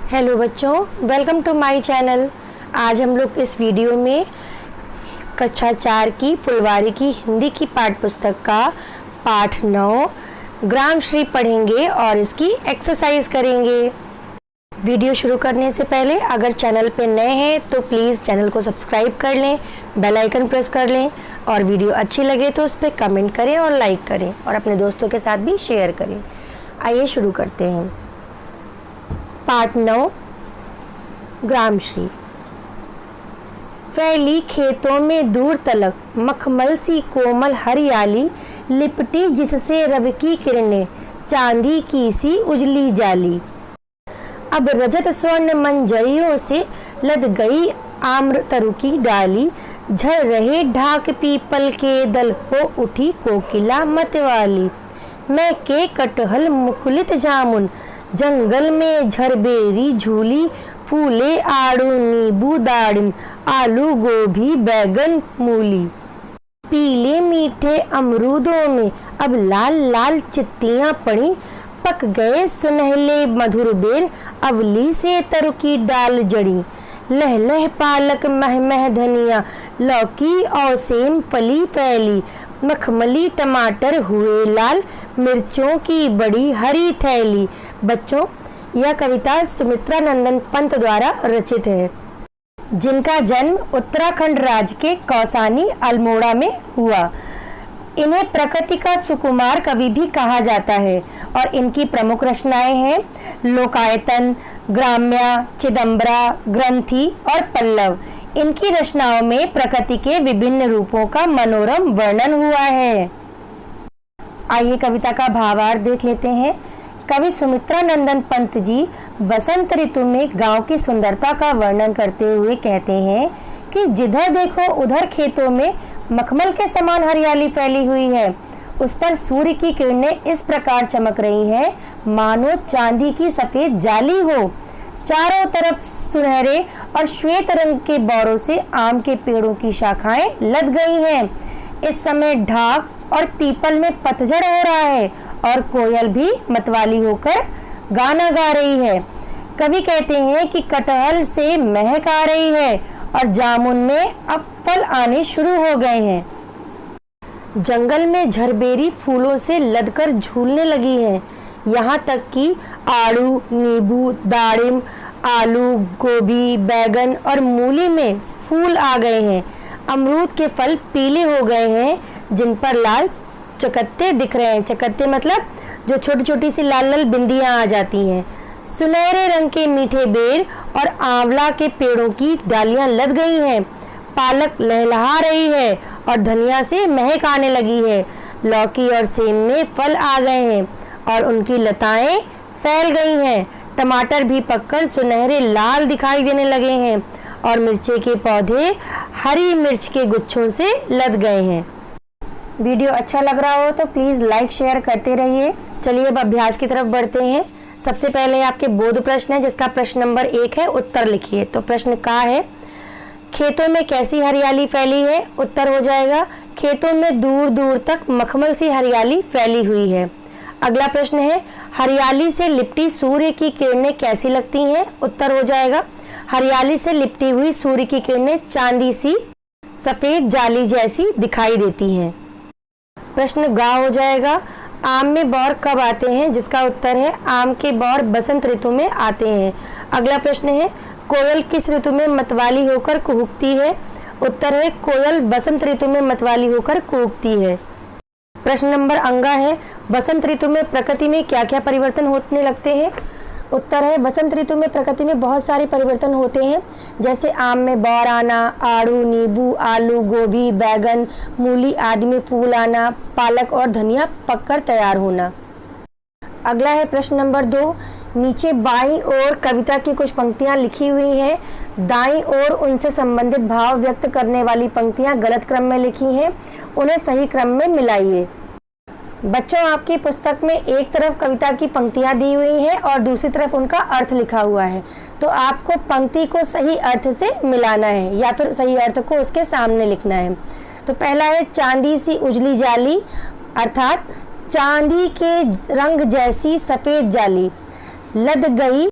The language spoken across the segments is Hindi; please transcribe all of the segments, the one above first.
हेलो बच्चों, वेलकम टू माय चैनल। आज हम लोग इस वीडियो में कक्षा 4 की फुलवारी की हिंदी की पाठ्य पुस्तक का पाठ 9 ग्रामश्री पढ़ेंगे और इसकी एक्सरसाइज करेंगे। वीडियो शुरू करने से पहले अगर चैनल पे नए हैं तो प्लीज़ चैनल को सब्सक्राइब कर लें, बेल आइकन प्रेस कर लें और वीडियो अच्छी लगे तो उस पर कमेंट करें और लाइक करें और अपने दोस्तों के साथ भी शेयर करें। आइए शुरू करते हैं। पाठ 9 ग्रामश्री। फैली खेतों में दूर तलक मखमल सी कोमल हरियाली, लिपटी जिससे रब की किरणें चांदी की सी उजली जाली। अब रजत स्वर्ण मंजरियों से लद गई आम्र तरु की डाली, झर रहे ढाक पीपल के दल हो उठी कोकिला मतवाली। मैं के कटहल मुकुलित जामुन, जंगल में झरबेरी झूली, फूले आड़ू नींबू दाड़िम, आलू गोभी बैगन मूली। पीले मीठे अमरूदों में अब लाल लाल चित्तियां पड़ी, पक गए सुनहले मधुर बेर, अवली से तरु की डाल जड़ी। लह लह पालक मह मह धनिया, लौकी और सेम फली फैली, मखमली टमाटर हुए लाल, मिर्चों की बड़ी हरी थैली। बच्चों, यह कविता सुमित्रा नंदन पंत द्वारा रचित है, जिनका जन्म उत्तराखंड राज्य के कौसानी अल्मोड़ा में हुआ। इन्हें प्रकृति का सुकुमार कवि भी कहा जाता है और इनकी प्रमुख रचनाएं हैं लोकायतन, ग्राम्या, चिदंबरा, ग्रंथि और पल्लव। इनकी रचनाओं में प्रकृति के विभिन्न रूपों का मनोरम वर्णन हुआ है। आइए कविता का भावार्थ देख लेते हैं। कवि सुमित्रा नंदन पंत जी वसंत ऋतु में गांव की सुंदरता का वर्णन करते हुए कहते हैं कि जिधर देखो उधर खेतों में मखमल के समान हरियाली फैली हुई है। उस पर सूर्य की किरणें इस प्रकार चमक रही हैं मानो चांदी की सफेद जाली हो। चारों तरफ सुनहरे और श्वेत रंग के बौरों से आम के पेड़ों की शाखाएं लद गई हैं। इस समय ढाक और पीपल में पतझड़ हो रहा है और कोयल भी मतवाली होकर गाना गा रही है। कवि कहते हैं कि कटहल से महक आ रही है और जामुन में अब फल आने शुरू हो गए हैं। जंगल में झरबेरी फूलों से लदकर झूलने लगी हैं। यहाँ तक कि आड़ू, नींबू, दाड़िम, आलू, गोभी, बैगन और मूली में फूल आ गए हैं। अमरूद के फल पीले हो गए हैं, जिन पर लाल चकत्ते दिख रहे हैं। चकत्ते मतलब जो छोटी छोटी सी लाल लाल बिंदियां आ जाती हैं। सुनहरे रंग के मीठे बेर और आंवला के पेड़ों की डालियां लद गई हैं। पालक लहलहा रही है और धनिया से महक आने लगी है। लौकी और सेम में फल आ गए हैं और उनकी लताएं फैल गई हैं। टमाटर भी पककर सुनहरे लाल दिखाई देने लगे हैं और मिर्चे के पौधे हरी मिर्च के गुच्छों से लद गए हैं। वीडियो अच्छा लग रहा हो तो प्लीज़ लाइक शेयर करते रहिए। चलिए अब अभ्यास की तरफ बढ़ते हैं। सबसे पहले आपके बोध प्रश्न है, जिसका प्रश्न नंबर 1 है, उत्तर लिखिए। तो प्रश्न का है, खेतों में कैसी हरियाली फैली है? उत्तर हो जाएगा, खेतों में दूर दूर तक मखमल सी हरियाली फैली हुई है। अगला प्रश्न है, हरियाली से लिपटी सूर्य की किरणें कैसी लगती हैं? उत्तर हो जाएगा, हरियाली से लिपटी हुई सूर्य की किरणें चांदी सी सफेद जाली जैसी दिखाई देती हैं। प्रश्न गा हो जाएगा, आम में बौर कब आते हैं? जिसका उत्तर है, आम के बौर बसंत ऋतु में आते हैं। अगला प्रश्न है, कोयल किस ऋतु में मतवाली होकर कुहुकती है? उत्तर है, कोयल बसंत ऋतु में मतवाली होकर कुहुकती है। प्रश्न नंबर अंगा है, बसंत ऋतु में प्रकृति में क्या क्या परिवर्तन होने लगते हैं? उत्तर है, बसंत ऋतु में प्रकृति में बहुत सारे परिवर्तन होते हैं, जैसे आम में बौर आना, आड़ू, नींबू, आलू, गोभी, बैगन, मूली आदि में फूल आना, पालक और धनिया पककर तैयार होना। अगला है प्रश्न नंबर 2, नीचे बाईं ओर कविता की कुछ पंक्तियां लिखी हुई हैं। दाईं ओर उनसे संबंधित भाव व्यक्त करने वाली पंक्तियां गलत क्रम में लिखी हैं, उन्हें सही क्रम में मिलाइए। बच्चों, आपकी पुस्तक में एक तरफ कविता की पंक्तियां दी हुई हैं और दूसरी तरफ उनका अर्थ लिखा हुआ है, तो आपको पंक्ति को सही अर्थ से मिलाना है या फिर सही अर्थ को उसके सामने लिखना है। तो पहला है, चांदी सी उजली जाली, अर्थात चांदी के रंग जैसी सफेद जाली लद गई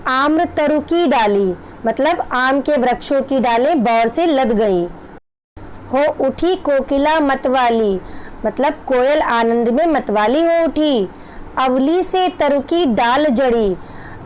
आम्र तरु की डाली, मतलब आम के वृक्षों की डालें बौर से लद गई। हो उठी कोकिला मतवाली, मतलब कोयल आनंद में मतवाली हो उठी। अवली से तरु की डाल जड़ी,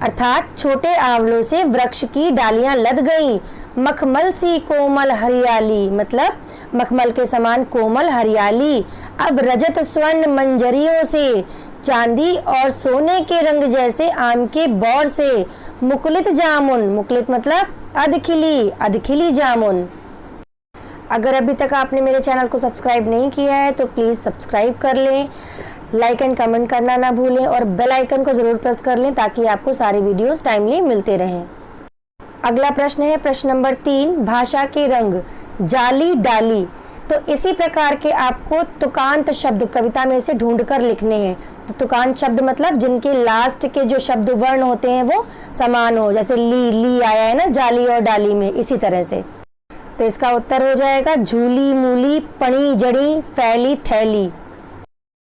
अर्थात छोटे आंवलों से वृक्ष की डालियां लद गईं। मखमल सी कोमल हरियाली, मतलब मखमल के समान कोमल हरियाली। अब रजत स्वर्ण मंजरियों से, चांदी और सोने के रंग जैसे आम के बौर से। मुकुलित जामुन, मुकुलित मतलब अधखिली जामुन। अगर अभी तक आपने मेरे चैनल को सब्सक्राइब नहीं किया है तो प्लीज़ सब्सक्राइब कर लें, लाइक एंड कमेंट करना ना भूलें और बेल आइकन को ज़रूर प्रेस कर लें ताकि आपको सारे वीडियोस टाइमली मिलते रहें। अगला प्रश्न है प्रश्न नंबर 3, भाषा के रंग। जाली डाली, तो इसी प्रकार के आपको तुकांत शब्द कविता में से ढूंढकर लिखने हैं। तो तुकांत शब्द मतलब जिनके लास्ट के जो शब्द वर्ण होते हैं वो समान हो, जैसे ली आया है ना जाली और डाली में, इसी तरह से। तो इसका उत्तर हो जाएगा झूली मूली पणी जड़ी फैली थैली।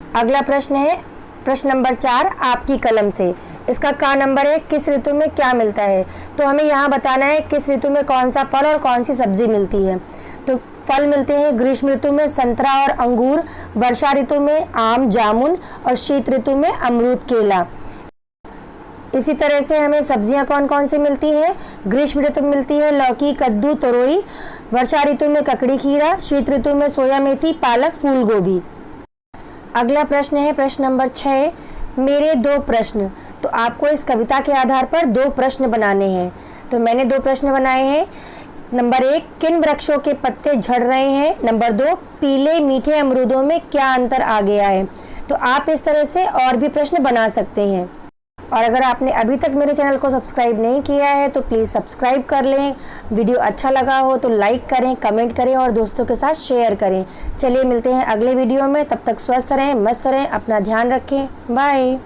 अगला प्रश्न है प्रश्न नंबर 4, आपकी कलम से। इसका का नंबर है किस ऋतु में क्या मिलता है। तो हमें यहाँ बताना है किस ऋतु में कौन सा फल और कौन सी सब्जी मिलती है। तो फल मिलते हैं ग्रीष्म ऋतु में संतरा और अंगूर, वर्षा ऋतु में आम जामुन और शीत ऋतु में अमरूद केला। इसी तरह से हमें सब्जियां कौन कौन सी मिलती हैं। ग्रीष्म ऋतु में मिलती है लौकी कद्दू तोरई, वर्षा ऋतु में ककड़ी खीरा, शीत ऋतु में सोया मेथी पालक फूल गोभी। अगला प्रश्न है प्रश्न नंबर 6, मेरे 2 प्रश्न। तो आपको इस कविता के आधार पर 2 प्रश्न बनाने हैं। तो मैंने 2 प्रश्न बनाए हैं। नंबर 1, किन वृक्षों के पत्ते झड़ रहे हैं। नंबर 2, पीले मीठे अमरूदों में क्या अंतर आ गया है। तो आप इस तरह से और भी प्रश्न बना सकते हैं। और अगर आपने अभी तक मेरे चैनल को सब्सक्राइब नहीं किया है तो प्लीज़ सब्सक्राइब कर लें। वीडियो अच्छा लगा हो तो लाइक करें, कमेंट करें और दोस्तों के साथ शेयर करें। चलिए मिलते हैं अगले वीडियो में, तब तक स्वस्थ रहें, मस्त रहें, अपना ध्यान रखें। बाय।